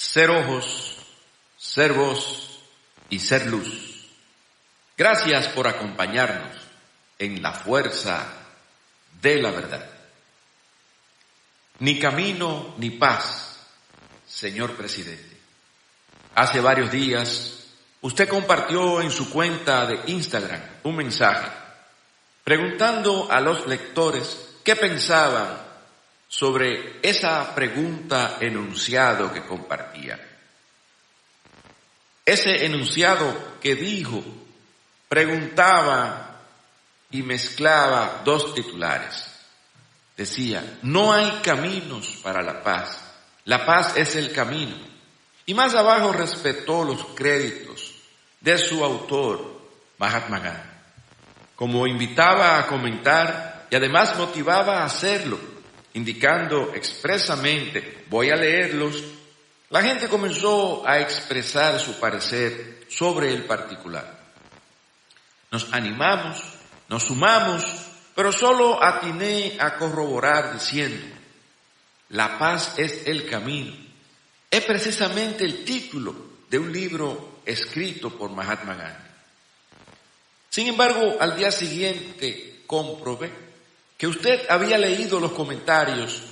ser ojos, ser voz y ser luz. Gracias por acompañarnos en la fuerza de la verdad. Ni camino ni paz, señor presidente. Hace varios días, usted compartió en su cuenta de Instagram un mensaje preguntando a los lectores qué pensaban sobre esa pregunta enunciado que compartía. Ese enunciado que dijo, preguntaba y mezclaba dos titulares. Decía, no hay caminos para la paz es el camino. Y más abajo respetó los créditos de su autor, Mahatma Gandhi. Como invitaba a comentar y además motivaba a hacerlo, indicando expresamente, voy a leerlos, la gente comenzó a expresar su parecer sobre el particular. Nos animamos, nos sumamos, pero solo atiné a corroborar diciendo, la paz es el camino. Es precisamente el título de un libro escrito por Mahatma Gandhi. Sin embargo, al día siguiente comprobé que usted había leído los comentarios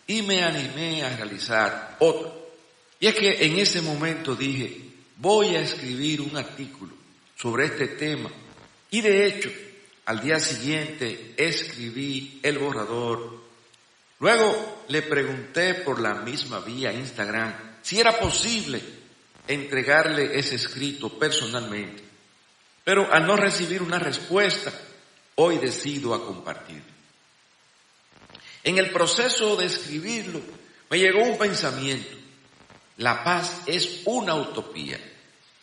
y me animé a realizar otro. Y es que en ese momento dije, voy a escribir un artículo sobre este tema. Y de hecho, al día siguiente escribí el borrador. Luego le pregunté por la misma vía Instagram si era posible entregarle ese escrito personalmente. Pero al no recibir una respuesta, hoy decido a compartirlo. En el proceso de escribirlo, me llegó un pensamiento. La paz es una utopía.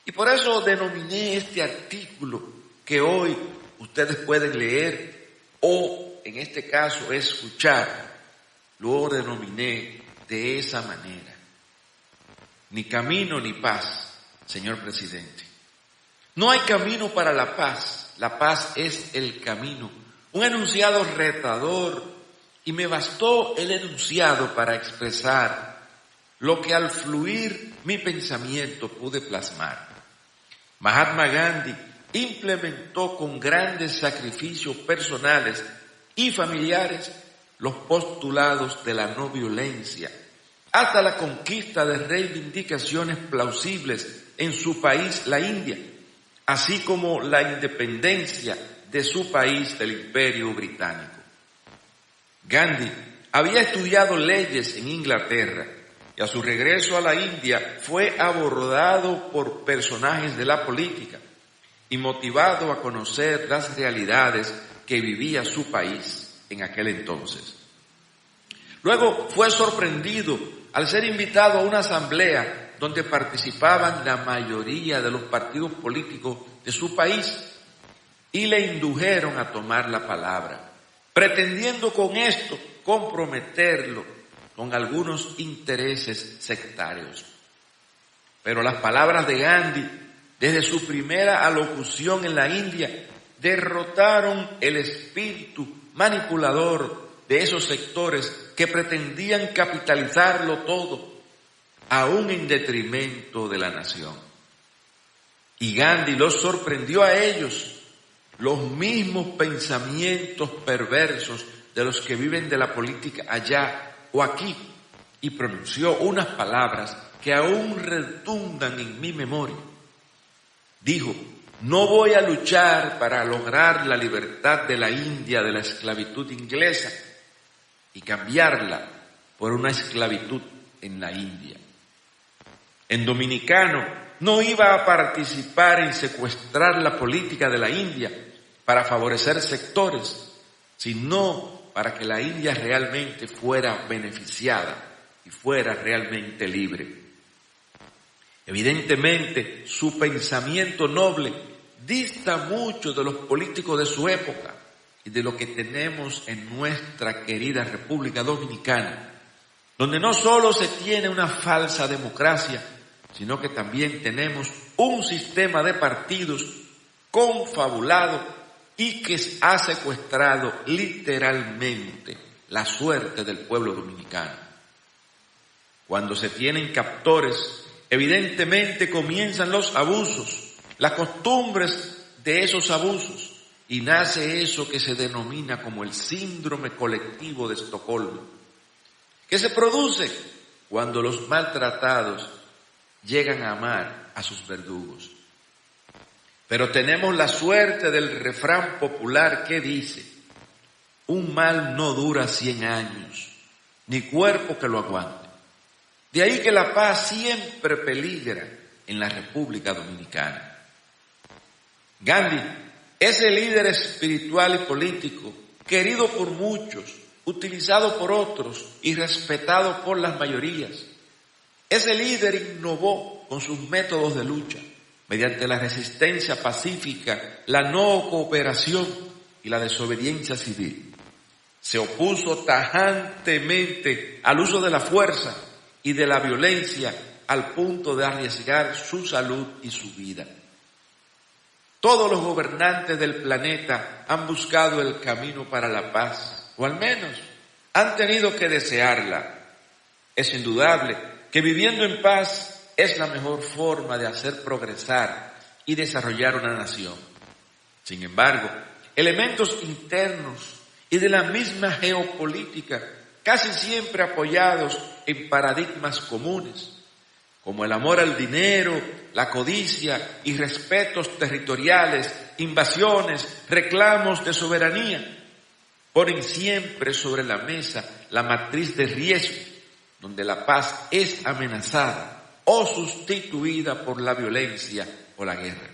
Y por eso denominé este artículo que hoy ustedes pueden leer o, en este caso, escuchar. Lo denominé de esa manera. Ni camino ni paz, señor presidente. No hay camino para la paz es el camino. Un enunciado retador y me bastó el enunciado para expresar lo que al fluir mi pensamiento pude plasmar. Mahatma Gandhi implementó con grandes sacrificios personales y familiares los postulados de la no violencia, hasta la conquista de reivindicaciones plausibles en su país, la India, así como la independencia de su país del Imperio Británico. Gandhi había estudiado leyes en Inglaterra y a su regreso a la India fue abordado por personajes de la política y motivado a conocer las realidades que vivía su país en aquel entonces. Luego fue sorprendido al ser invitado a una asamblea donde participaban la mayoría de los partidos políticos de su país y le indujeron a tomar la palabra, pretendiendo con esto comprometerlo con algunos intereses sectarios. Pero las palabras de Gandhi, desde su primera alocución en la India, derrotaron el espíritu manipulador de esos sectores que pretendían capitalizarlo todo, aún en detrimento de la nación. Y Gandhi los sorprendió a ellos, los mismos pensamientos perversos de los que viven de la política allá o aquí, y pronunció unas palabras que aún retumban en mi memoria. Dijo, no voy a luchar para lograr la libertad de la India de la esclavitud inglesa y cambiarla por una esclavitud en la India. En dominicano no iba a participar en secuestrar la política de la India para favorecer sectores, sino para que la India realmente fuera beneficiada y fuera realmente libre. Evidentemente, su pensamiento noble dista mucho de los políticos de su época y de lo que tenemos en nuestra querida República Dominicana, donde no solo se tiene una falsa democracia, sino que también tenemos un sistema de partidos confabulado y que ha secuestrado literalmente la suerte del pueblo dominicano. Cuando se tienen captores Evidentemente comienzan los abusos, las costumbres de esos abusos, y nace eso que se denomina como el síndrome colectivo de Estocolmo, que se produce cuando los maltratados llegan a amar a sus verdugos. Pero tenemos la suerte del refrán popular que dice: un mal no dura 100 años, ni cuerpo que lo aguante. De ahí que la paz siempre peligra en la República Dominicana. Gandhi, ese líder espiritual y político, querido por muchos, utilizado por otros y respetado por las mayorías, ese líder innovó con sus métodos de lucha, mediante la resistencia pacífica, la no cooperación y la desobediencia civil. Se opuso tajantemente al uso de la fuerza y de la violencia al punto de arriesgar su salud y su vida. Todos los gobernantes del planeta han buscado el camino para la paz, o al menos han tenido que desearla. Es indudable que viviendo en paz es la mejor forma de hacer progresar y desarrollar una nación. Sin embargo, elementos internos y de la misma geopolítica, casi siempre apoyados en paradigmas comunes, como el amor al dinero, la codicia y respetos territoriales, invasiones, reclamos de soberanía, ponen siempre sobre la mesa la matriz de riesgo, donde la paz es amenazada o sustituida por la violencia o la guerra.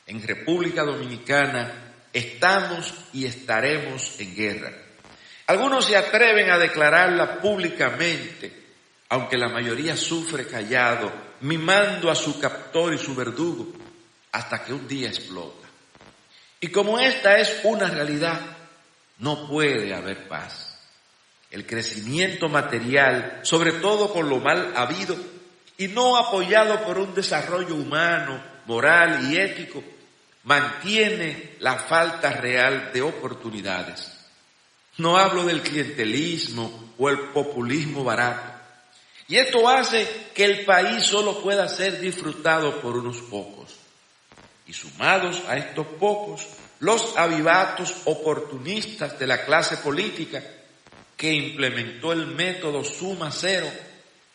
En República Dominicana estamos y estaremos en guerra. Algunos se atreven a declararla públicamente, aunque la mayoría sufre callado, mimando a su captor y su verdugo, hasta que un día explota. Y como esta es una realidad, no puede haber paz. El crecimiento material, sobre todo con lo mal habido, y no apoyado por un desarrollo humano, moral y ético, mantiene la falta real de oportunidades. No hablo del clientelismo o el populismo barato. Y esto hace que el país solo pueda ser disfrutado por unos pocos. Y sumados a estos pocos, los avivatos oportunistas de la clase política que implementó el método suma cero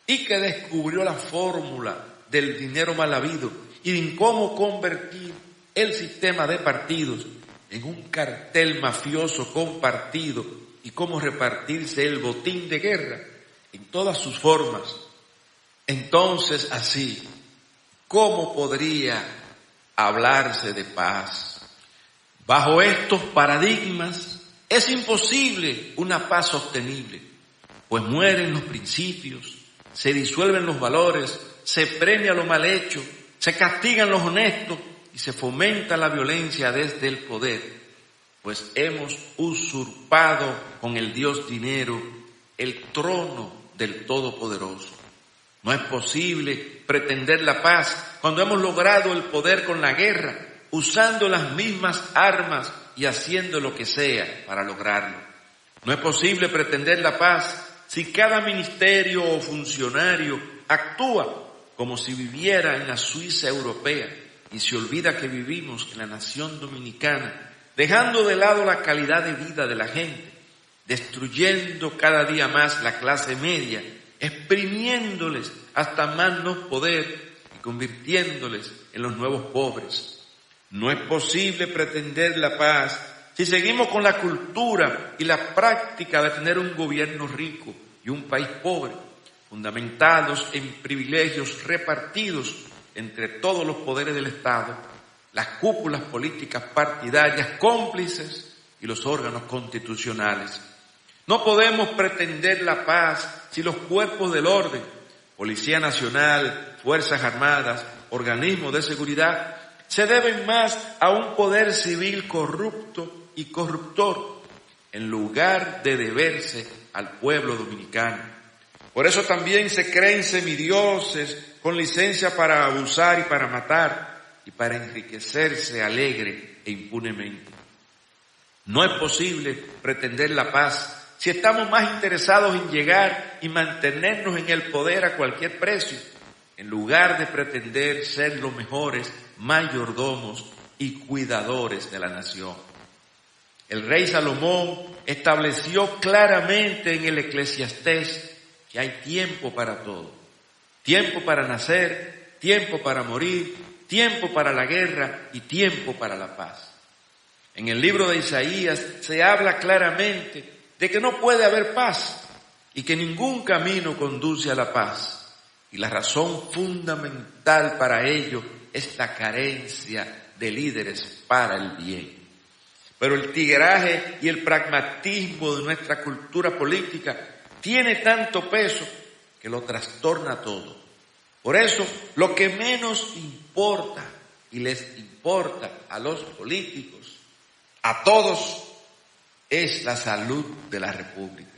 y que descubrió la fórmula del dinero mal habido y en cómo convertir el sistema de partidos en un cartel mafioso compartido y cómo repartirse el botín de guerra en todas sus formas. Entonces, así, ¿cómo podría hablarse de paz? Bajo estos paradigmas es imposible una paz sostenible, pues mueren los principios, se disuelven los valores, se premia lo mal hecho, se castigan los honestos y se fomenta la violencia desde el poder, pues hemos usurpado con el Dios dinero el trono del Todopoderoso. No es posible pretender la paz cuando hemos logrado el poder con la guerra, usando las mismas armas y haciendo lo que sea para lograrlo. No es posible pretender la paz si cada ministerio o funcionario actúa como si viviera en la Suiza europea y se olvida que vivimos en la nación dominicana, dejando de lado la calidad de vida de la gente, destruyendo cada día más la clase media, exprimiéndoles hasta más no poder y convirtiéndoles en los nuevos pobres. No es posible pretender la paz si seguimos con la cultura y la práctica de tener un gobierno rico y un país pobre, fundamentados en privilegios repartidos entre todos los poderes del Estado, las cúpulas políticas partidarias cómplices y los órganos constitucionales. No podemos pretender la paz si los cuerpos del orden, Policía Nacional, Fuerzas Armadas, organismos de seguridad, se deben más a un poder civil corrupto y corruptor, en lugar de deberse al pueblo dominicano. Por eso también se creen semidioses con licencia para abusar y para matar y para enriquecerse alegre e impunemente. No es posible pretender la paz si estamos más interesados en llegar y mantenernos en el poder a cualquier precio en lugar de pretender ser los mejores mayordomos y cuidadores de la nación. El rey Salomón estableció claramente en el Eclesiastés que hay tiempo para todo. Tiempo para nacer, tiempo para morir, tiempo para la guerra y tiempo para la paz. En el libro de Isaías se habla claramente de que no puede haber paz y que ningún camino conduce a la paz. Y la razón fundamental para ello es la carencia de líderes para el bien. Pero el tigueraje y el pragmatismo de nuestra cultura política tiene tanto peso que lo trastorna todo. Por eso, lo que menos importa y les importa a los políticos, a todos, es la salud de la República.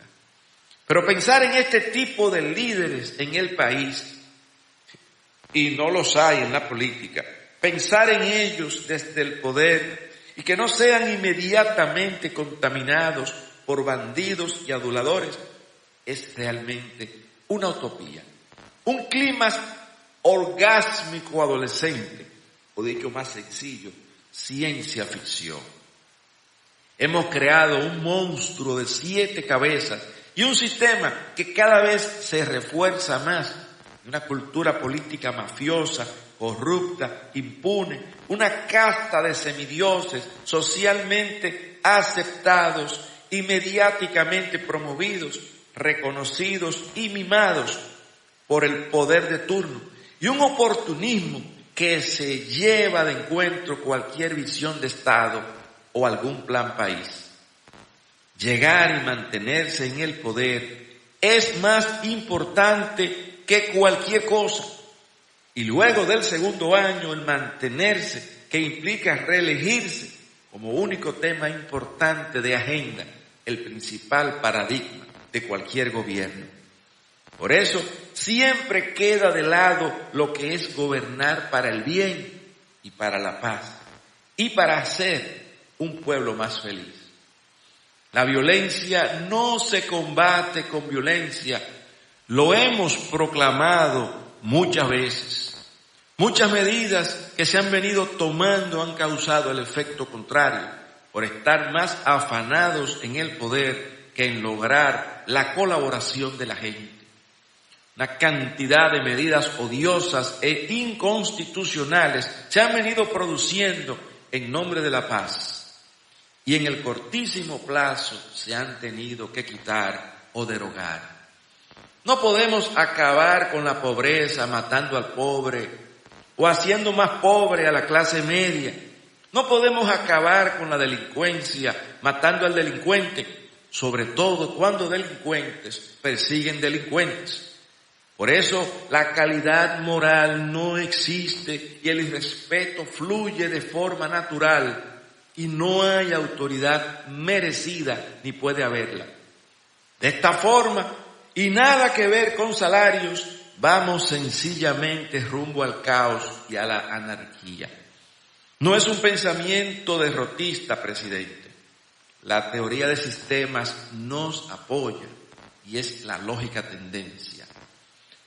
Pero pensar en este tipo de líderes en el país, y no los hay en la política, pensar en ellos desde el poder y que no sean inmediatamente contaminados por bandidos y aduladores, es realmente una utopía. Un clima orgásmico adolescente, o dicho más sencillo, ciencia ficción. Hemos creado un monstruo de 7 cabezas y un sistema que cada vez se refuerza más. Una cultura política mafiosa, corrupta, impune, una casta de semidioses socialmente aceptados y mediáticamente promovidos, reconocidos y mimados por el poder de turno, y un oportunismo que se lleva de encuentro cualquier visión de Estado o algún plan país. Llegar y mantenerse en el poder es más importante que cualquier cosa. Y luego del segundo año, el mantenerse, que implica reelegirse como único tema importante de agenda, el principal paradigma de cualquier gobierno. Por eso, siempre queda de lado lo que es gobernar para el bien y para la paz, y para hacer un pueblo más feliz. La violencia no se combate con violencia. Lo hemos proclamado muchas veces. Muchas medidas que se han venido tomando han causado el efecto contrario, por estar más afanados en el poder que en lograr la colaboración de la gente. Una cantidad de medidas odiosas e inconstitucionales se han venido produciendo en nombre de la paz. Y en el cortísimo plazo se han tenido que quitar o derogar. No podemos acabar con la pobreza matando al pobre o haciendo más pobre a la clase media. No podemos acabar con la delincuencia matando al delincuente, sobre todo cuando delincuentes persiguen delincuentes. Por eso la calidad moral no existe y el irrespeto fluye de forma natural. Y no hay autoridad merecida ni puede haberla. De esta forma, y nada que ver con salarios, vamos sencillamente rumbo al caos y a la anarquía. No es un pensamiento derrotista, presidente. La teoría de sistemas nos apoya y es la lógica tendencia.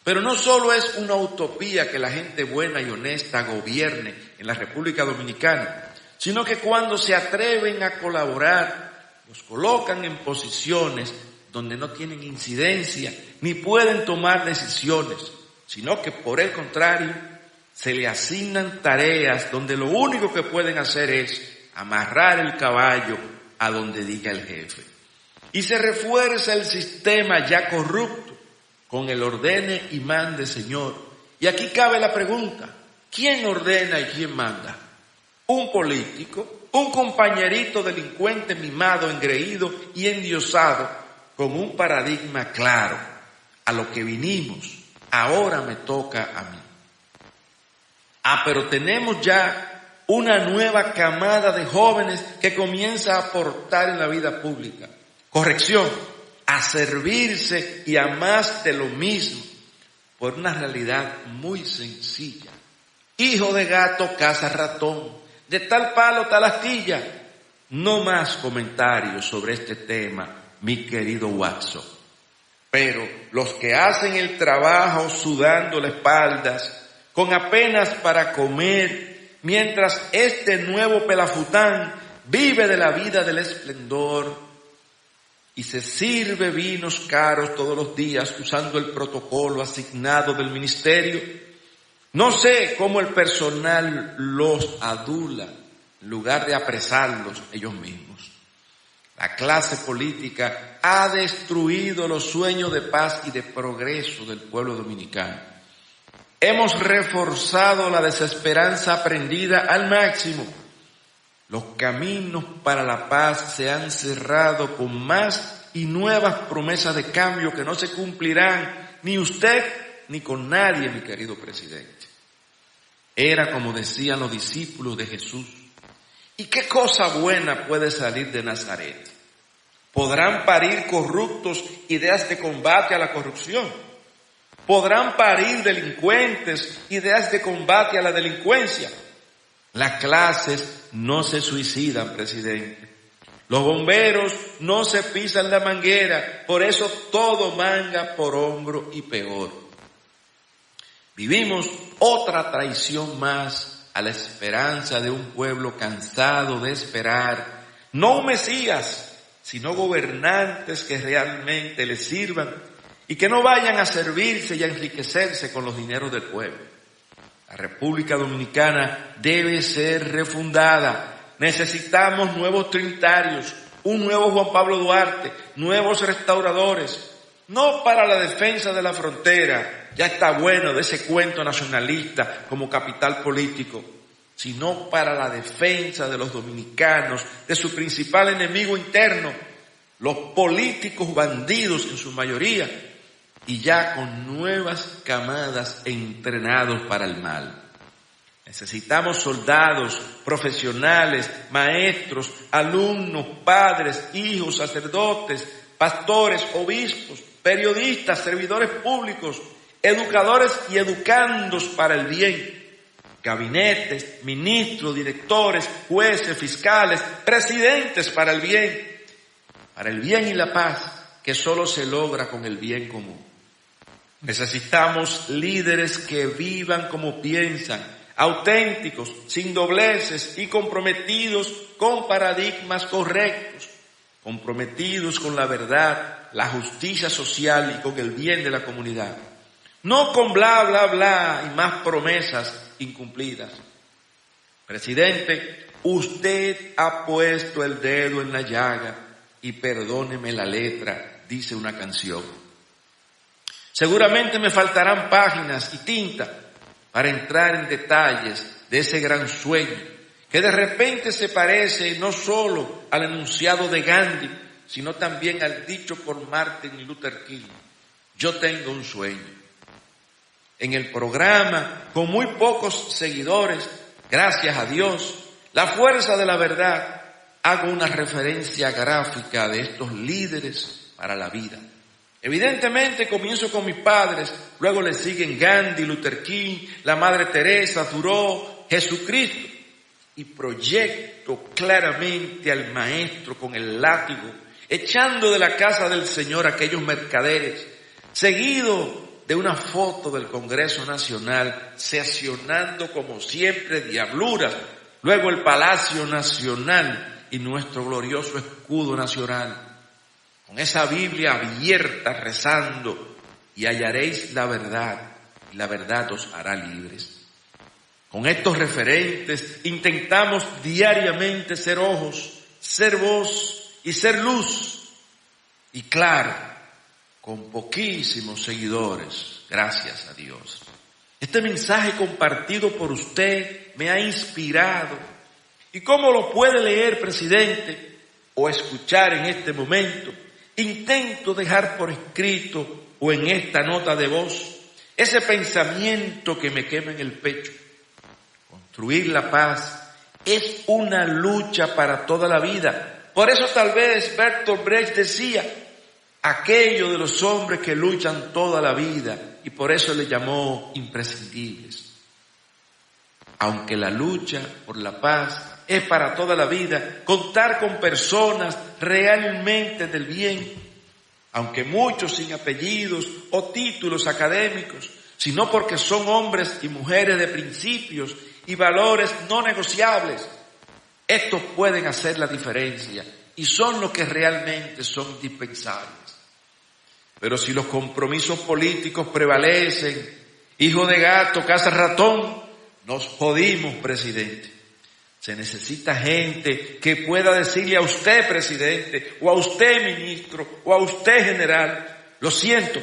Pero no solo es una utopía que la gente buena y honesta gobierne en la República Dominicana, sino que cuando se atreven a colaborar, los colocan en posiciones donde no tienen incidencia ni pueden tomar decisiones, sino que por el contrario, se le asignan tareas donde lo único que pueden hacer es amarrar el caballo a donde diga el jefe. Y se refuerza el sistema ya corrupto con el ordene y mande Señor. Y aquí cabe la pregunta, ¿quién ordena y quién manda? Un político, un compañerito delincuente mimado, engreído y endiosado con un paradigma claro. A lo que vinimos, ahora me toca a mí. Pero tenemos ya una nueva camada de jóvenes que comienza a aportar en la vida pública. Corrección, a servirse y a más de lo mismo, por una realidad muy sencilla. Hijo de gato caza ratón. De tal palo, tal astilla. No más comentarios sobre este tema, mi querido Watson. Pero los que hacen el trabajo sudando las espaldas, con apenas para comer, mientras este nuevo pelafután vive de la vida del esplendor y se sirve vinos caros todos los días usando el protocolo asignado del ministerio, no sé cómo el personal los adula en lugar de apresarlos ellos mismos. La clase política ha destruido los sueños de paz y de progreso del pueblo dominicano. Hemos reforzado la desesperanza aprendida al máximo. Los caminos para la paz se han cerrado con más y nuevas promesas de cambio que no se cumplirán ni usted ni con nadie, mi querido presidente. Era como decían los discípulos de Jesús. ¿Y qué cosa buena puede salir de Nazaret? ¿Podrán parir corruptos ideas de combate a la corrupción? ¿Podrán parir delincuentes ideas de combate a la delincuencia? Las clases no se suicidan, presidente. Los bomberos no se pisan la manguera, por eso todo manga por hombro y peor. Vivimos otra traición más a la esperanza de un pueblo cansado de esperar, no un Mesías, sino gobernantes que realmente les sirvan y que no vayan a servirse y a enriquecerse con los dineros del pueblo. La República Dominicana debe ser refundada. Necesitamos nuevos trinitarios, un nuevo Juan Pablo Duarte, nuevos restauradores, no para la defensa de la frontera, ya está bueno de ese cuento nacionalista como capital político, sino para la defensa de los dominicanos, de su principal enemigo interno, los políticos bandidos en su mayoría, y ya con nuevas camadas entrenados para el mal. Necesitamos soldados, profesionales, maestros, alumnos, padres, hijos, sacerdotes, pastores, obispos, periodistas, servidores públicos, educadores y educandos para el bien, gabinetes, ministros, directores, jueces, fiscales, presidentes para el bien y la paz, que solo se logra con el bien común. Necesitamos líderes que vivan como piensan, auténticos, sin dobleces y comprometidos con paradigmas correctos, comprometidos con la verdad, la justicia social y con el bien de la comunidad. No con bla, bla, bla y más promesas incumplidas. Presidente, usted ha puesto el dedo en la llaga y perdóneme la letra, dice una canción. Seguramente me faltarán páginas y tinta para entrar en detalles de ese gran sueño que de repente se parece no solo al enunciado de Gandhi, sino también al dicho por Martin Luther King. Yo tengo un sueño. En el programa, con muy pocos seguidores, gracias a Dios, la fuerza de la verdad, hago una referencia gráfica de estos líderes para la vida. Evidentemente comienzo con mis padres, luego le siguen Gandhi, Luther King, la Madre Teresa, Thoreau, Jesucristo, y proyecto claramente al maestro con el látigo, echando de la casa del Señor a aquellos mercaderes, seguido de una foto del Congreso Nacional, sesionando como siempre diabluras, luego el Palacio Nacional y nuestro glorioso escudo nacional. Con esa Biblia abierta rezando, y hallaréis la verdad, y la verdad os hará libres. Con estos referentes intentamos diariamente ser ojos, ser voz y ser luz. Y claro, con poquísimos seguidores, gracias a Dios. Este mensaje compartido por usted me ha inspirado. ¿Y cómo lo puede leer, presidente, o escuchar en este momento? Intento dejar por escrito o en esta nota de voz ese pensamiento que me quema en el pecho. Construir la paz es una lucha para toda la vida. Por eso tal vez Bertolt Brecht decía, aquello de los hombres que luchan toda la vida, y por eso le llamó imprescindibles. Aunque la lucha por la paz es para toda la vida, contar con personas realmente del bien, aunque muchos sin apellidos o títulos académicos, sino porque son hombres y mujeres de principios y valores no negociables. Estos pueden hacer la diferencia y son los que realmente son indispensables. Pero si los compromisos políticos prevalecen, hijo de gato, caza ratón, nos jodimos, presidente. Se necesita gente que pueda decirle a usted, presidente, o a usted, ministro, o a usted, general, lo siento,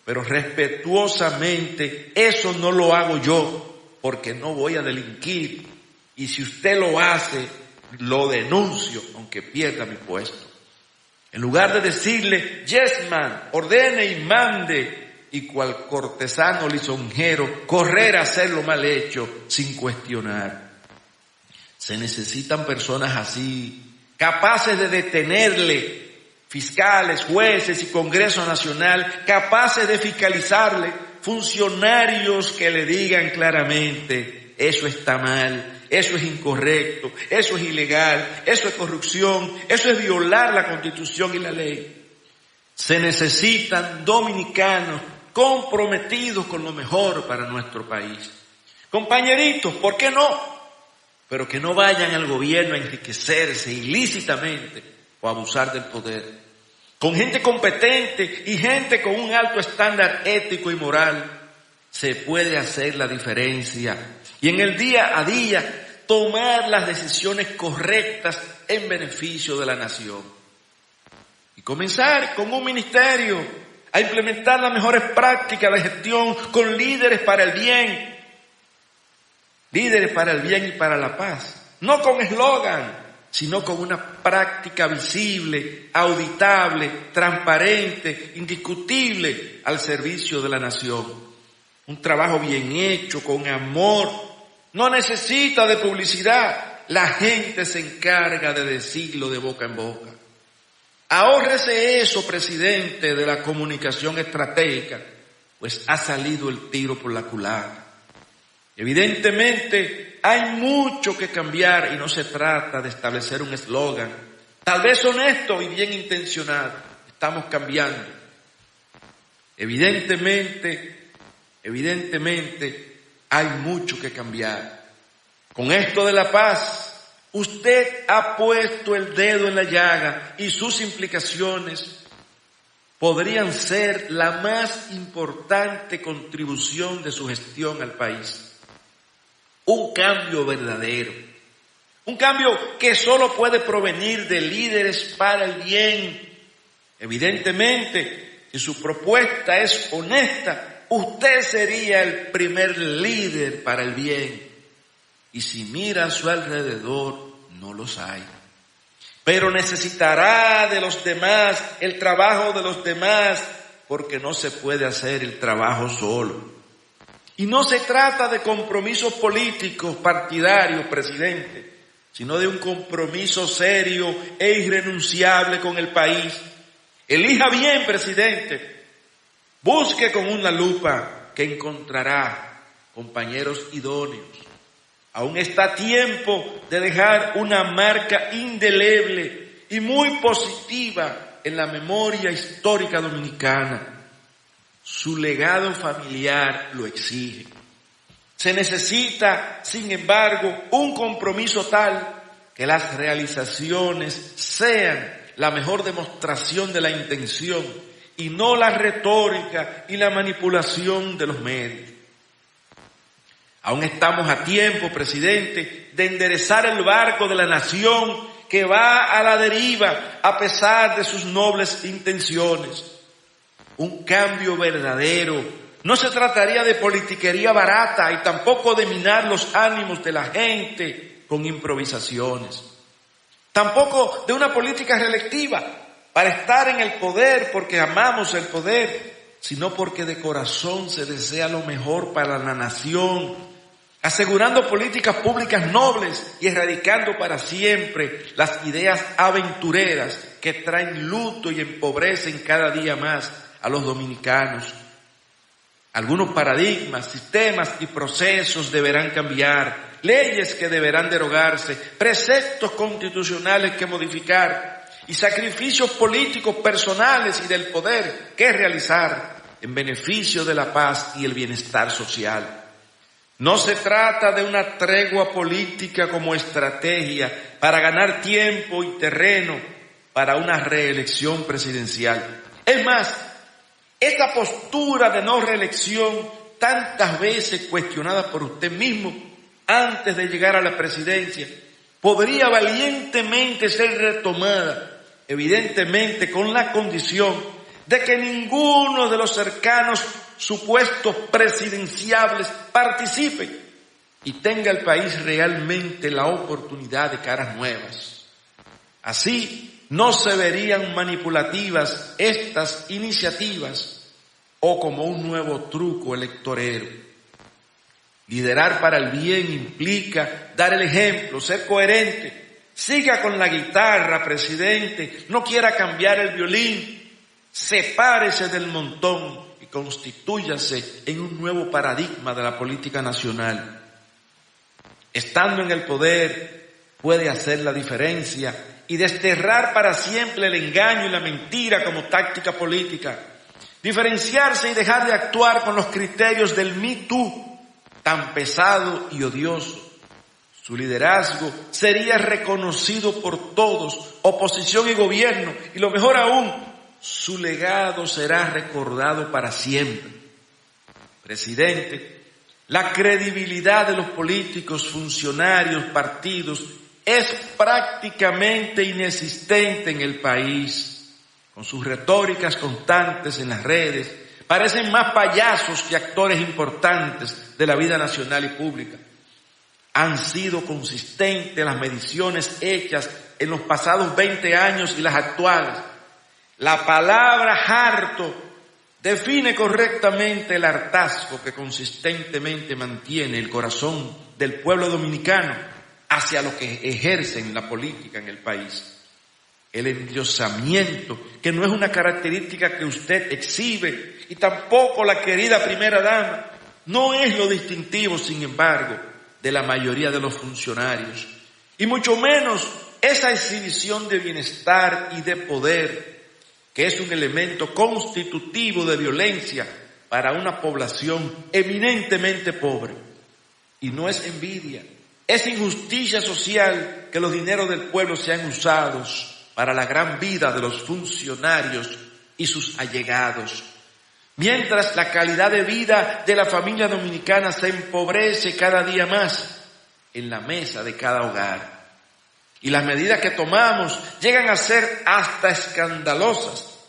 pero respetuosamente eso no lo hago yo, porque no voy a delinquir. Y si usted lo hace, lo denuncio, aunque pierda mi puesto. En lugar de decirle, yes man, ordene y mande, y cual cortesano lisonjero, correr a hacer lo mal hecho sin cuestionar. Se necesitan personas así, capaces de detenerle, fiscales, jueces y Congreso Nacional, capaces de fiscalizarle, funcionarios que le digan claramente, eso está mal, eso es incorrecto, eso es ilegal, eso es corrupción, eso es violar la Constitución y la ley. Se necesitan dominicanos comprometidos con lo mejor para nuestro país. Compañeritos, ¿por qué no? Pero que no vayan al gobierno a enriquecerse ilícitamente o a abusar del poder. Con gente competente y gente con un alto estándar ético y moral se puede hacer la diferencia y en el día a día tomar las decisiones correctas en beneficio de la nación. Y comenzar con un ministerio a implementar las mejores prácticas de gestión con líderes para el bien. Líderes para el bien y para la paz. No con eslogan, sino con una práctica visible, auditable, transparente, indiscutible al servicio de la nación. Un trabajo bien hecho, con amor. No necesita de publicidad. La gente se encarga de decirlo de boca en boca. Ahórrese eso, presidente, de la comunicación estratégica, pues ha salido el tiro por la culata. Evidentemente hay mucho que cambiar y no se trata de establecer un eslogan, tal vez honesto y bien intencionado. Estamos cambiando. Evidentemente hay mucho que cambiar. Con esto de la paz, usted ha puesto el dedo en la llaga y sus implicaciones podrían ser la más importante contribución de su gestión al país. Un cambio verdadero, un cambio que solo puede provenir de líderes para el bien. Evidentemente, si su propuesta es honesta, usted sería el primer líder para el bien. Y si mira a su alrededor, no los hay. Pero necesitará de los demás, el trabajo de los demás, porque no se puede hacer el trabajo solo. Y no se trata de compromisos políticos partidarios, presidente, sino de un compromiso serio e irrenunciable con el país. Elija bien, presidente. Busque con una lupa que encontrará compañeros idóneos. Aún está a tiempo de dejar una marca indeleble y muy positiva en la memoria histórica dominicana. Su legado familiar lo exige. Se necesita, sin embargo, un compromiso tal que las realizaciones sean la mejor demostración de la intención y no la retórica y la manipulación de los medios. Aún estamos a tiempo, presidente, de enderezar el barco de la nación que va a la deriva a pesar de sus nobles intenciones. Un cambio verdadero. No se trataría de politiquería barata y tampoco de minar los ánimos de la gente con improvisaciones. Tampoco de una política reelectiva para estar en el poder porque amamos el poder, sino porque de corazón se desea lo mejor para la nación, asegurando políticas públicas nobles y erradicando para siempre las ideas aventureras que traen luto y empobrecen cada día más a los dominicanos. Algunos paradigmas, sistemas y procesos deberán cambiar, leyes que deberán derogarse, preceptos constitucionales que modificar, y sacrificios políticos personales y del poder que realizar en beneficio de la paz y el bienestar social. No se trata de una tregua política como estrategia para ganar tiempo y terreno para una reelección presidencial. Es más, esta postura de no reelección, tantas veces cuestionada por usted mismo antes de llegar a la presidencia, podría valientemente ser retomada, evidentemente con la condición de que ninguno de los cercanos supuestos presidenciables participe y tenga el país realmente la oportunidad de caras nuevas. Así no se verían manipulativas estas iniciativas o como un nuevo truco electorero. Liderar para el bien implica dar el ejemplo, ser coherente. Siga con la guitarra, presidente, no quiera cambiar el violín, sepárese del montón y constitúyase en un nuevo paradigma de la política nacional. Estando en el poder puede hacer la diferencia y desterrar para siempre el engaño y la mentira como táctica política. Diferenciarse y dejar de actuar con los criterios del Me Too, tan pesado y odioso. Su liderazgo sería reconocido por todos, oposición y gobierno, y lo mejor aún, su legado será recordado para siempre. Presidente, la credibilidad de los políticos, funcionarios, partidos es prácticamente inexistente en el país. Con sus retóricas constantes en las redes, parecen más payasos que actores importantes de la vida nacional y pública. Han sido consistentes las mediciones hechas en los pasados 20 años y las actuales. La palabra harto define correctamente el hartazgo que consistentemente mantiene el corazón del pueblo dominicano hacia lo que ejercen la política en el país. El endiosamiento, que no es una característica que usted exhibe, y tampoco la querida primera dama, no es lo distintivo, sin embargo, de la mayoría de los funcionarios, y mucho menos esa exhibición de bienestar y de poder, que es un elemento constitutivo de violencia para una población eminentemente pobre. Y no es envidia, es injusticia social que los dineros del pueblo sean usados para la gran vida de los funcionarios y sus allegados, mientras la calidad de vida de la familia dominicana se empobrece cada día más en la mesa de cada hogar. Y las medidas que tomamos llegan a ser hasta escandalosas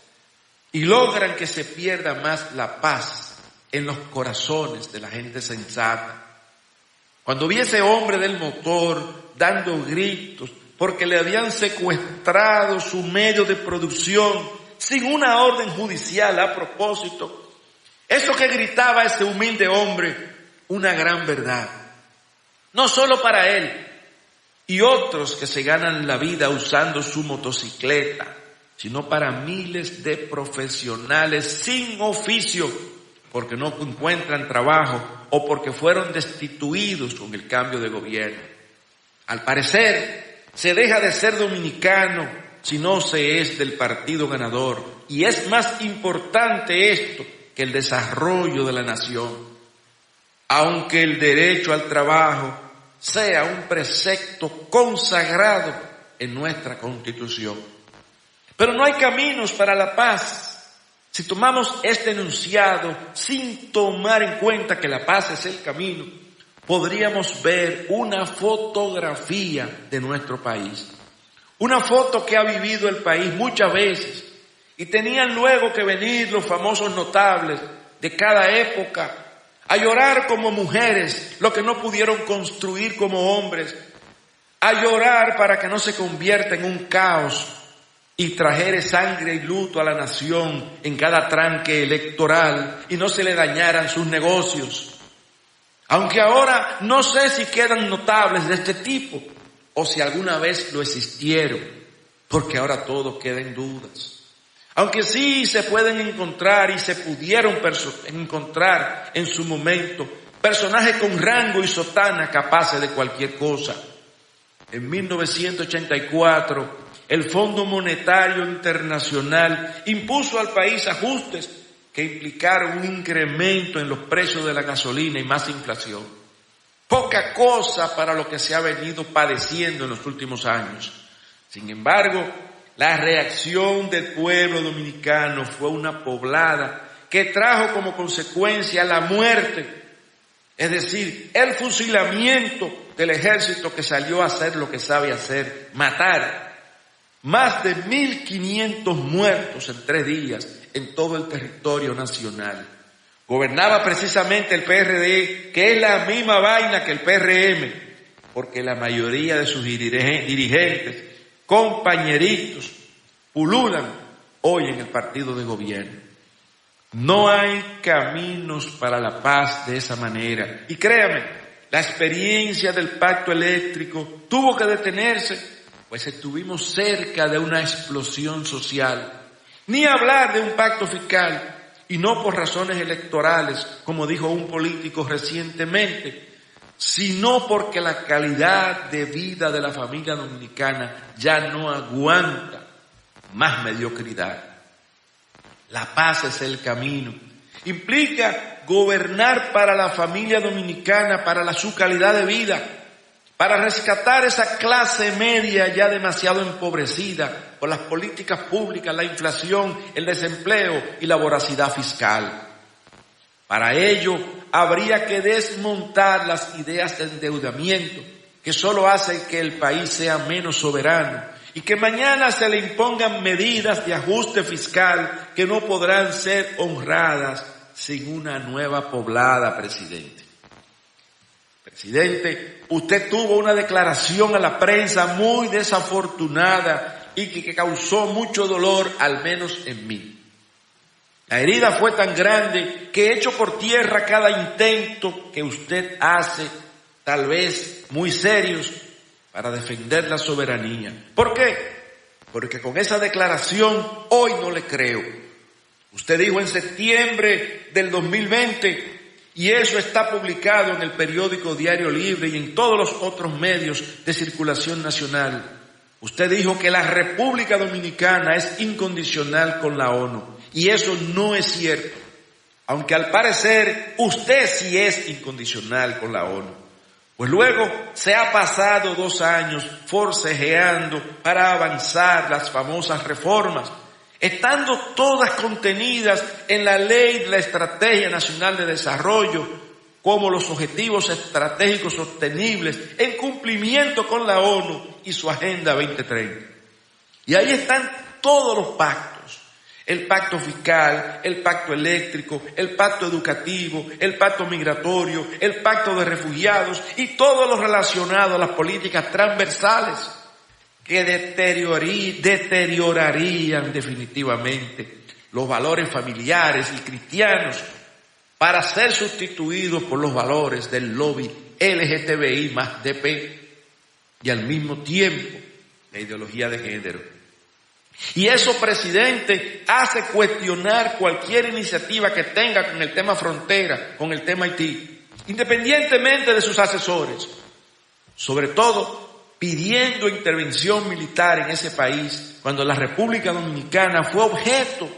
y logran que se pierda más la paz en los corazones de la gente sensata. Cuando vi ese hombre del motor dando gritos porque le habían secuestrado su medio de producción sin una orden judicial a propósito, eso que gritaba ese humilde hombre, una gran verdad, no solo para él y otros que se ganan la vida usando su motocicleta, sino para miles de profesionales sin oficio, porque no encuentran trabajo o porque fueron destituidos con el cambio de gobierno. Al parecer, se deja de ser dominicano si no se es del partido ganador, y es más importante esto que el desarrollo de la nación. Aunque el derecho al trabajo sea un precepto consagrado en nuestra Constitución. Pero no hay caminos para la paz. Si tomamos este enunciado sin tomar en cuenta que la paz es el camino, podríamos ver una fotografía de nuestro país. Una foto que ha vivido el país muchas veces y tenían luego que venir los famosos notables de cada época a llorar como mujeres lo que no pudieron construir como hombres, a llorar para que no se convierta en un caos y trajere sangre y luto a la nación en cada tranque electoral y no se le dañaran sus negocios. Aunque ahora no sé si quedan notables de este tipo o si alguna vez lo existieron, porque ahora todo queda en dudas. Aunque sí se pueden encontrar y se pudieron encontrar en su momento personajes con rango y sotana capaces de cualquier cosa. En 1984, el Fondo Monetario Internacional impuso al país ajustes que implicaron un incremento en los precios de la gasolina y más inflación. Poca cosa para lo que se ha venido padeciendo en los últimos años. Sin embargo, la reacción del pueblo dominicano fue una poblada que trajo como consecuencia la muerte, es decir, el fusilamiento del ejército que salió a hacer lo que sabe hacer, matar. Más de 1.500 muertos en 3 días en todo el territorio nacional. Gobernaba precisamente el PRD, que es la misma vaina que el PRM, porque la mayoría de sus dirigentes, compañeritos, pululan hoy en el partido de gobierno. No hay caminos para la paz de esa manera. Y créame, la experiencia del pacto eléctrico tuvo que detenerse, pues estuvimos cerca de una explosión social. Ni hablar de un pacto fiscal, y no por razones electorales, como dijo un político recientemente, sino porque la calidad de vida de la familia dominicana ya no aguanta más mediocridad. La paz es el camino. Implica gobernar para la familia dominicana, para su calidad de vida, para rescatar esa clase media ya demasiado empobrecida por las políticas públicas, la inflación, el desempleo y la voracidad fiscal. Para ello, habría que desmontar las ideas de endeudamiento que solo hacen que el país sea menos soberano y que mañana se le impongan medidas de ajuste fiscal que no podrán ser honradas sin una nueva poblada, presidente. Presidente, usted tuvo una declaración a la prensa muy desafortunada y que causó mucho dolor, al menos en mí. La herida fue tan grande que echo por tierra cada intento que usted hace, tal vez muy serios, para defender la soberanía. ¿Por qué? Porque con esa declaración hoy no le creo. Usted dijo en septiembre del 2020, y eso está publicado en el periódico Diario Libre y en todos los otros medios de circulación nacional. Usted dijo que la República Dominicana es incondicional con la ONU, y eso no es cierto, aunque al parecer usted sí es incondicional con la ONU. Pues luego se ha pasado 2 años forcejeando para avanzar las famosas reformas, estando todas contenidas en la Ley de la Estrategia Nacional de Desarrollo, como los Objetivos Estratégicos Sostenibles, en cumplimiento con la ONU y su Agenda 2030. Y ahí están todos los pactos: el pacto fiscal, el pacto eléctrico, el pacto educativo, el pacto migratorio, el pacto de refugiados y todo lo relacionado a las políticas transversales que deteriorarían definitivamente los valores familiares y cristianos para ser sustituidos por los valores del lobby LGTBI+DP y al mismo tiempo la ideología de género. Y eso, presidente, hace cuestionar cualquier iniciativa que tenga con el tema frontera, con el tema Haití, independientemente de sus asesores, sobre todo pidiendo intervención militar en ese país, cuando la República Dominicana fue objeto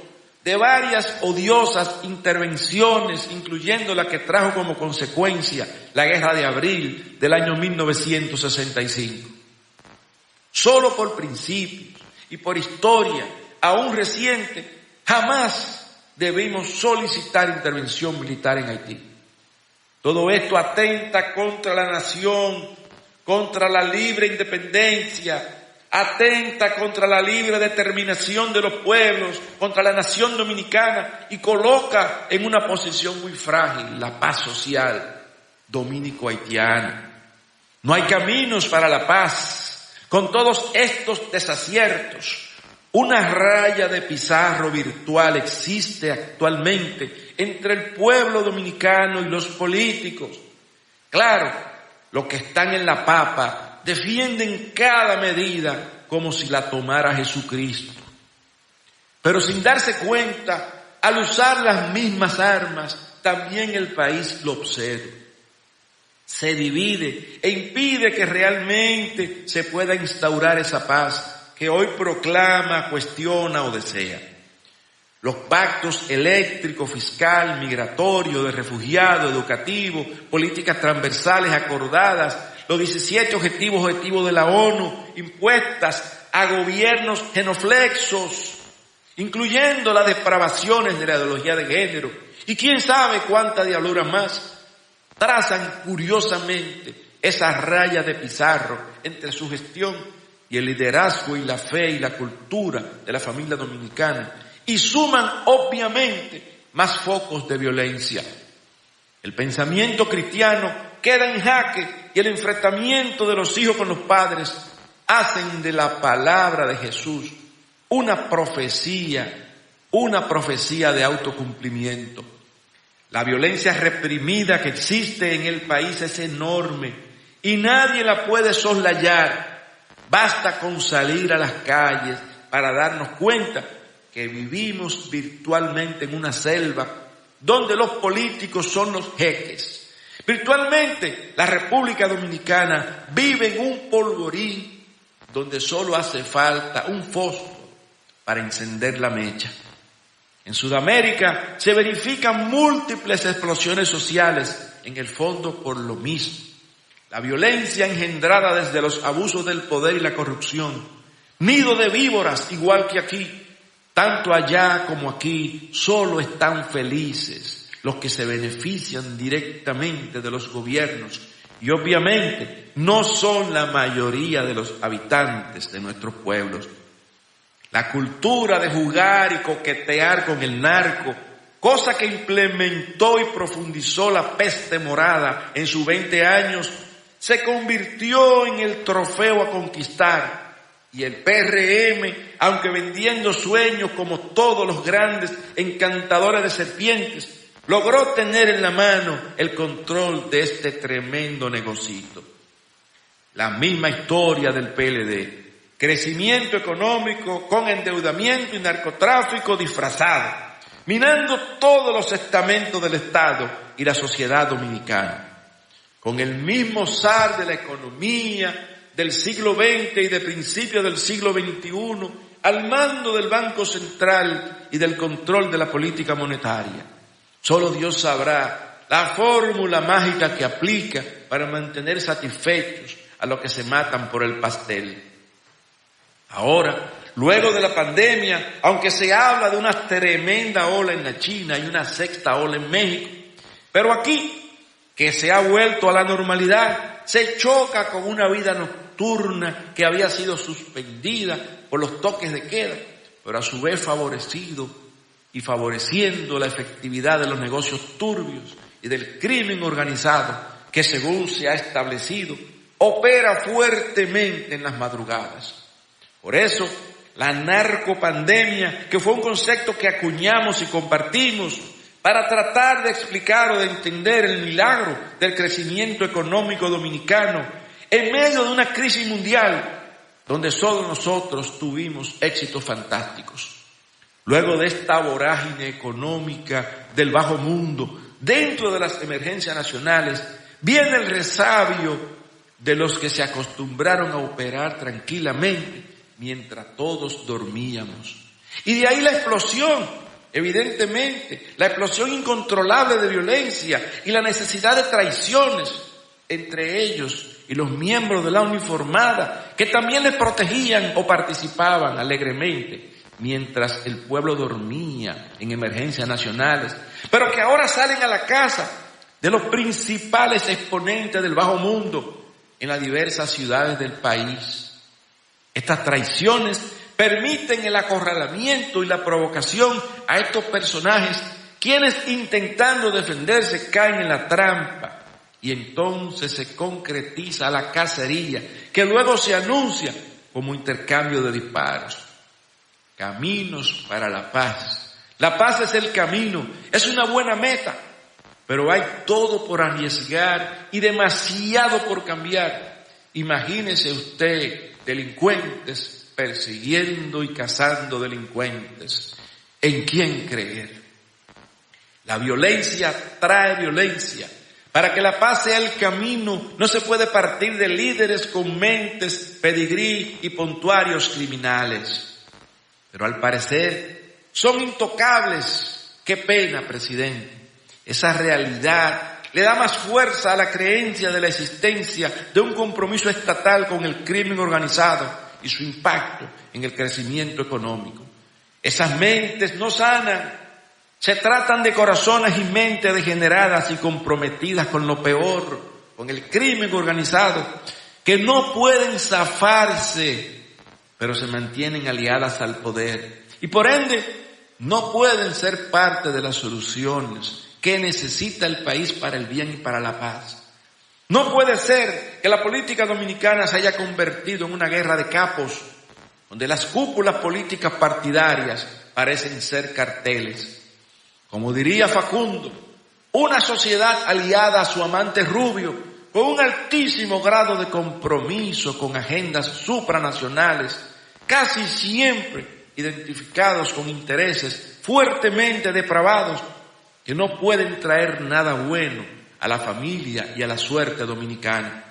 de varias odiosas intervenciones, incluyendo la que trajo como consecuencia la Guerra de Abril del año 1965. Solo por principios y por historia aún reciente, jamás debimos solicitar intervención militar en Haití. Todo esto atenta contra la nación, contra la libre independencia, atenta contra la libre determinación de los pueblos, contra la nación dominicana, y coloca en una posición muy frágil la paz social dominico-haitiana. No hay caminos para la paz. Con todos estos desaciertos, una raya de pizarro virtual existe actualmente entre el pueblo dominicano y los políticos. Claro, los que están en la papa defienden cada medida como si la tomara Jesucristo. Pero sin darse cuenta, al usar las mismas armas, también el país lo observa. Se divide e impide que realmente se pueda instaurar esa paz, que hoy proclama, cuestiona o desea. Los pactos eléctrico, fiscal, migratorio, de refugiados, educativo, políticas transversales acordadas, los 17 objetivos de la ONU impuestas a gobiernos genuflexos, incluyendo las depravaciones de la ideología de género, y quién sabe cuánta diablura más, trazan curiosamente esa raya de pizarro entre su gestión y el liderazgo y la fe y la cultura de la familia dominicana, y suman obviamente más focos de violencia. El pensamiento cristiano queda en jaque y el enfrentamiento de los hijos con los padres hacen de la palabra de Jesús una profecía de autocumplimiento. La violencia reprimida que existe en el país es enorme y nadie la puede soslayar. Basta con salir a las calles para darnos cuenta que vivimos virtualmente en una selva donde los políticos son los jeques. Virtualmente la República Dominicana vive en un polvorín donde solo hace falta un fósforo para encender la mecha. En Sudamérica se verifican múltiples explosiones sociales, en el fondo por lo mismo. La violencia engendrada desde los abusos del poder y la corrupción, nido de víboras igual que aquí, tanto allá como aquí, solo están felices los que se benefician directamente de los gobiernos y obviamente no son la mayoría de los habitantes de nuestros pueblos. La cultura de jugar y coquetear con el narco, cosa que implementó y profundizó la peste morada en sus 20 años, se convirtió en el trofeo a conquistar. Y el PRM, aunque vendiendo sueños como todos los grandes encantadores de serpientes, logró tener en la mano el control de este tremendo negocito. La misma historia del PLD. Crecimiento económico con endeudamiento y narcotráfico disfrazado, minando todos los estamentos del Estado y la sociedad dominicana. Con el mismo zar de la economía del siglo XX y de principios del siglo XXI, al mando del Banco Central y del control de la política monetaria. Solo Dios sabrá la fórmula mágica que aplica para mantener satisfechos a los que se matan por el pastel. Ahora, luego de la pandemia, aunque se habla de una tremenda ola en la China y una sexta ola en México, pero aquí, que se ha vuelto a la normalidad, se choca con una vida nocturna que había sido suspendida por los toques de queda, pero a su vez favoreciendo la efectividad de los negocios turbios y del crimen organizado que, según se ha establecido, opera fuertemente en las madrugadas. Por eso, la narcopandemia, que fue un concepto que acuñamos y compartimos para tratar de explicar o de entender el milagro del crecimiento económico dominicano en medio de una crisis mundial donde solo nosotros tuvimos éxitos fantásticos. Luego de esta vorágine económica del bajo mundo, dentro de las emergencias nacionales, viene el resabio de los que se acostumbraron a operar tranquilamente mientras todos dormíamos. Y de ahí la explosión, evidentemente, la explosión incontrolable de violencia y la necesidad de traiciones entre ellos y los miembros de la uniformada, que también les protegían o participaban alegremente mientras el pueblo dormía en emergencias nacionales, pero que ahora salen a la casa de los principales exponentes del bajo mundo en las diversas ciudades del país. Estas traiciones permiten el acorralamiento y la provocación a estos personajes, quienes intentando defenderse caen en la trampa y entonces se concretiza la cacería que luego se anuncia como intercambio de disparos. Caminos para la paz. La paz es el camino, es una buena meta, pero hay todo por arriesgar y demasiado por cambiar. Imagínese usted delincuentes persiguiendo y cazando delincuentes. ¿En quién creer? La violencia trae violencia. Para que la paz sea el camino, no se puede partir de líderes con mentes, pedigrí y prontuarios criminales. Pero al parecer son intocables. Qué pena, presidente. Esa realidad le da más fuerza a la creencia de la existencia de un compromiso estatal con el crimen organizado y su impacto en el crecimiento económico. Esas mentes no sanan. Se tratan de corazones y mentes degeneradas y comprometidas con lo peor, con el crimen organizado, que no pueden zafarse, pero se mantienen aliadas al poder. Y por ende, no pueden ser parte de las soluciones que necesita el país para el bien y para la paz. No puede ser que la política dominicana se haya convertido en una guerra de capos, donde las cúpulas políticas partidarias parecen ser carteles. Como diría Facundo, una sociedad aliada a su amante rubio, con un altísimo grado de compromiso con agendas supranacionales, casi siempre identificados con intereses fuertemente depravados, que no pueden traer nada bueno a la familia y a la suerte dominicana.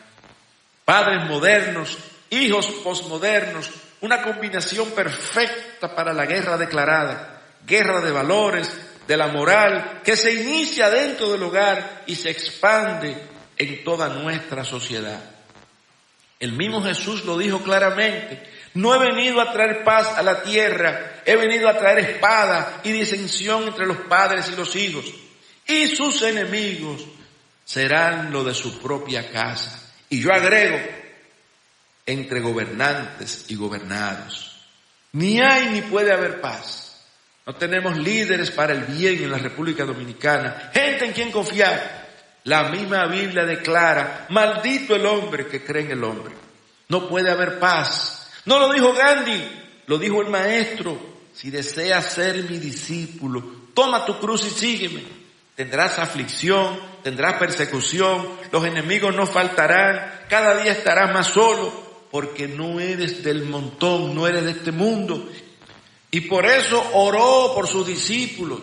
Padres modernos, hijos posmodernos, una combinación perfecta para la guerra declarada, guerra de valores, de la moral, que se inicia dentro del hogar y se expande en toda nuestra sociedad. El mismo Jesús lo dijo claramente: no he venido a traer paz a la tierra, he venido a traer espada y disensión entre los padres y los hijos, y sus enemigos serán lo de su propia casa. Y yo agrego, entre gobernantes y gobernados. Ni hay ni puede haber paz. No tenemos líderes para el bien en la República Dominicana, gente en quien confiar. La misma Biblia declara: maldito el hombre que cree en el hombre. No puede haber paz. No lo dijo Gandhi, lo dijo el maestro: si deseas ser mi discípulo, toma tu cruz y sígueme. Tendrás aflicción, tendrás persecución, los enemigos no faltarán, cada día estarás más solo, porque no eres del montón, no eres de este mundo. Y por eso oró por sus discípulos,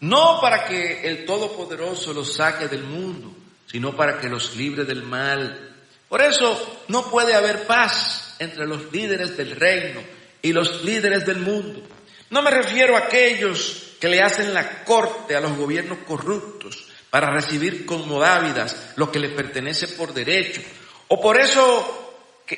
no para que el Todopoderoso los saque del mundo, sino para que los libre del mal. Por eso no puede haber paz entre los líderes del reino y los líderes del mundo. No me refiero a aquellos que le hacen la corte a los gobiernos corruptos para recibir como dávidas lo que les pertenece por derecho,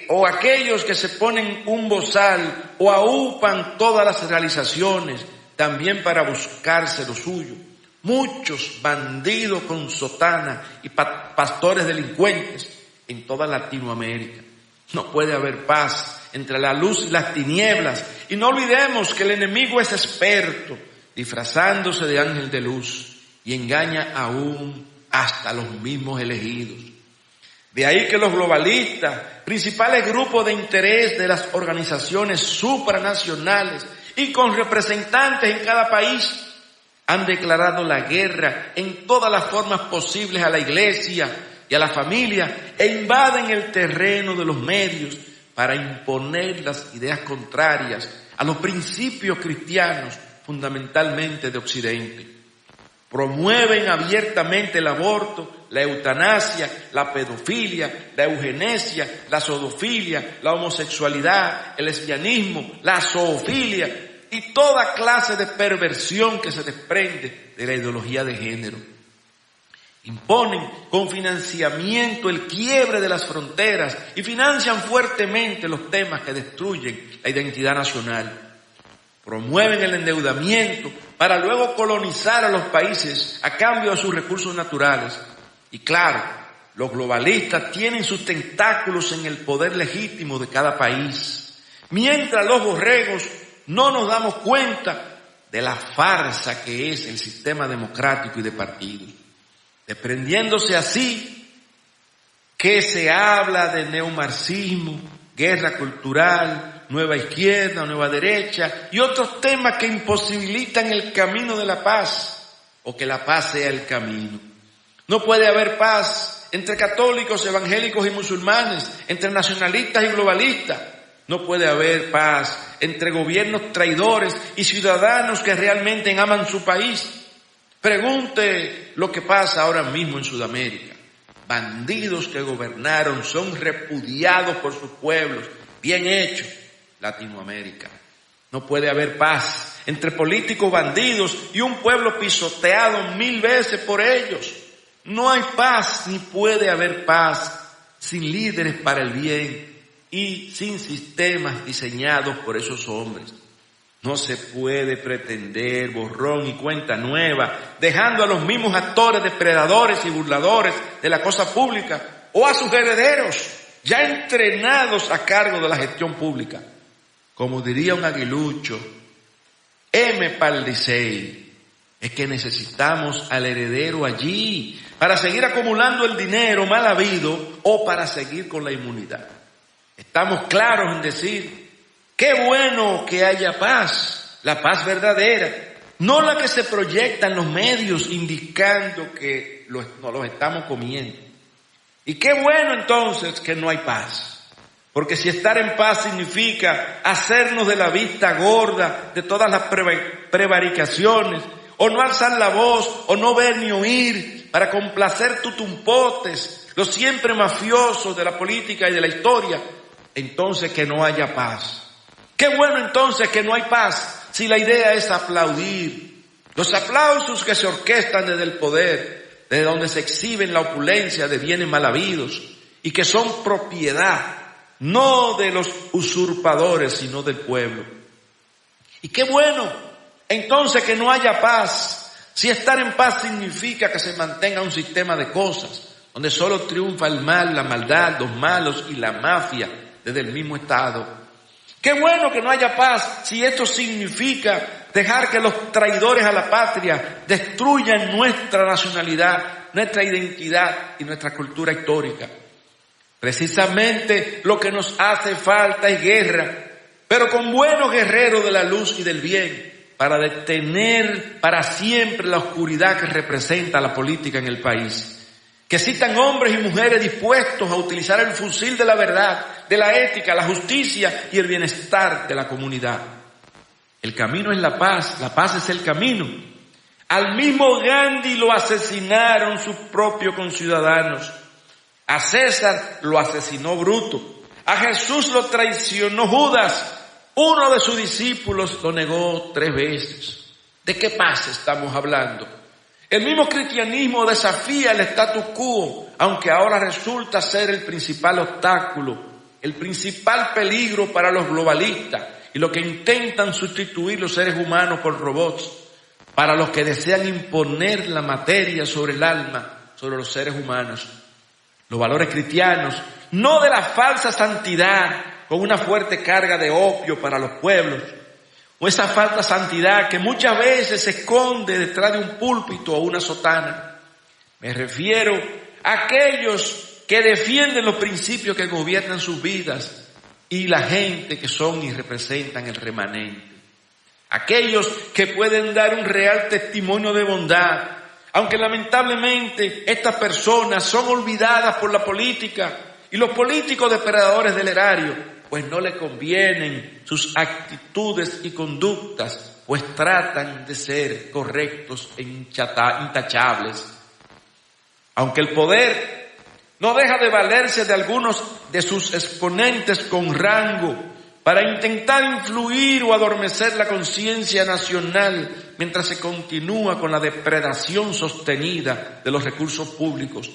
o aquellos que se ponen un bozal o aupan todas las realizaciones también para buscarse lo suyo. Muchos bandidos con sotana y pastores delincuentes en toda Latinoamérica. No puede haber paz entre la luz y las tinieblas. Y no olvidemos que el enemigo es experto, disfrazándose de ángel de luz, y engaña aún hasta los mismos elegidos. De ahí que los globalistas, principales grupos de interés de las organizaciones supranacionales y con representantes en cada país, han declarado la guerra en todas las formas posibles a la iglesia y a la familia, e invaden el terreno de los medios para imponer las ideas contrarias a los principios cristianos, fundamentalmente de Occidente. Promueven abiertamente el aborto, la eutanasia, la pedofilia, la eugenesia, la zoofilia, la homosexualidad, el lesbianismo, la zoofilia y toda clase de perversión que se desprende de la ideología de género. Imponen con financiamiento el quiebre de las fronteras y financian fuertemente los temas que destruyen la identidad nacional. Promueven el endeudamiento para luego colonizar a los países a cambio de sus recursos naturales. Y claro, los globalistas tienen sus tentáculos en el poder legítimo de cada país, mientras los borregos no nos damos cuenta de la farsa que es el sistema democrático y de partidos. Desprendiéndose así que se habla de neomarxismo, guerra cultural, nueva izquierda, nueva derecha y otros temas que imposibilitan el camino de la paz, o que la paz sea el camino. No puede haber paz entre católicos, evangélicos y musulmanes, entre nacionalistas y globalistas. No puede haber paz entre gobiernos traidores y ciudadanos que realmente aman su país. Pregunte lo que pasa ahora mismo en Sudamérica. bandidos que gobernaron son repudiados por sus pueblos. Bien hecho, Latinoamérica. No puede haber paz entre políticos bandidos y un pueblo pisoteado 1000 veces por ellos. No hay paz ni puede haber paz sin líderes para el bien y sin sistemas diseñados por esos hombres. No se puede pretender borrón y cuenta nueva, dejando a los mismos actores depredadores y burladores de la cosa pública o a sus herederos, ya entrenados a cargo de la gestión pública. Como diría un aguilucho, M. Paldisei, es que necesitamos al heredero allí para seguir acumulando el dinero mal habido o para seguir con la inmunidad. Estamos claros en decir, qué bueno que haya paz, la paz verdadera, no la que se proyecta en los medios indicando que nos los estamos comiendo. Y qué bueno entonces que no hay paz. Porque si estar en paz significa hacernos de la vista gorda de todas las prevaricaciones, o no alzar la voz, o no ver ni oír, para complacer tutumpotes, los siempre mafiosos de la política y de la historia, entonces que no haya paz. Qué bueno entonces que no hay paz, si la idea es aplaudir. Los aplausos que se orquestan desde el poder, desde donde se exhiben la opulencia de bienes mal habidos, y que son propiedad, no de los usurpadores, sino del pueblo. Y qué bueno, entonces, que no haya paz, si estar en paz significa que se mantenga un sistema de cosas, donde solo triunfa el mal, la maldad, los malos y la mafia desde el mismo Estado. Qué bueno que no haya paz, si esto significa dejar que los traidores a la patria destruyan nuestra nacionalidad, nuestra identidad y nuestra cultura histórica. Precisamente lo que nos hace falta es guerra, pero con buenos guerreros de la luz y del bien, para detener para siempre la oscuridad que representa la política en el país. Que existan hombres y mujeres dispuestos a utilizar el fusil de la verdad, de la ética, la justicia y el bienestar de la comunidad. El camino es la paz es el camino. Al mismo Gandhi lo asesinaron sus propios conciudadanos. A César lo asesinó Bruto. A Jesús lo traicionó Judas. Uno de sus discípulos lo negó 3 veces. ¿De qué paz estamos hablando? El mismo cristianismo desafía el status quo, aunque ahora resulta ser el principal obstáculo, el principal peligro para los globalistas y los que intentan sustituir los seres humanos por robots, para los que desean imponer la materia sobre el alma, sobre los seres humanos. Los valores cristianos, no de la falsa santidad con una fuerte carga de opio para los pueblos, o esa falsa santidad que muchas veces se esconde detrás de un púlpito o una sotana. Me refiero a aquellos que defienden los principios que gobiernan sus vidas y la gente que son y representan el remanente. Aquellos que pueden dar un real testimonio de bondad, aunque lamentablemente estas personas son olvidadas por la política y los políticos depredadores del erario, pues no le convienen sus actitudes y conductas, pues tratan de ser correctos e intachables. Aunque el poder no deja de valerse de algunos de sus exponentes con rango para intentar influir o adormecer la conciencia nacional mientras se continúa con la depredación sostenida de los recursos públicos.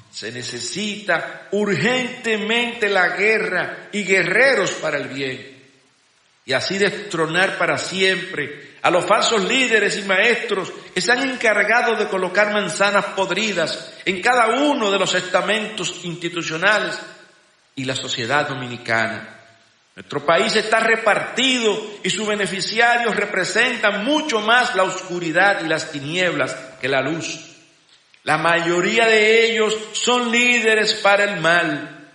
Se necesita urgentemente la guerra y guerreros para el bien, y así destronar para siempre a los falsos líderes y maestros que se han encargado de colocar manzanas podridas en cada uno de los estamentos institucionales y la sociedad dominicana. Nuestro país está repartido y sus beneficiarios representan mucho más la oscuridad y las tinieblas que la luz. La mayoría de ellos son líderes para el mal,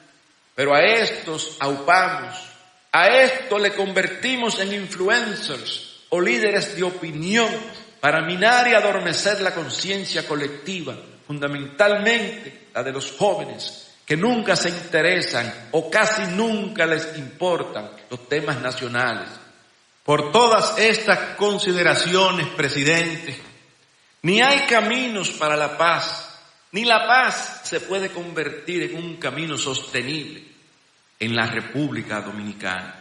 pero a estos aupamos, a estos le convertimos en influencers o líderes de opinión para minar y adormecer la conciencia colectiva, fundamentalmente la de los jóvenes, que nunca se interesan o casi nunca les importan los temas nacionales. Por todas estas consideraciones, presidente, ni hay caminos para la paz, Ni la paz se puede convertir en un camino sostenible en la República Dominicana.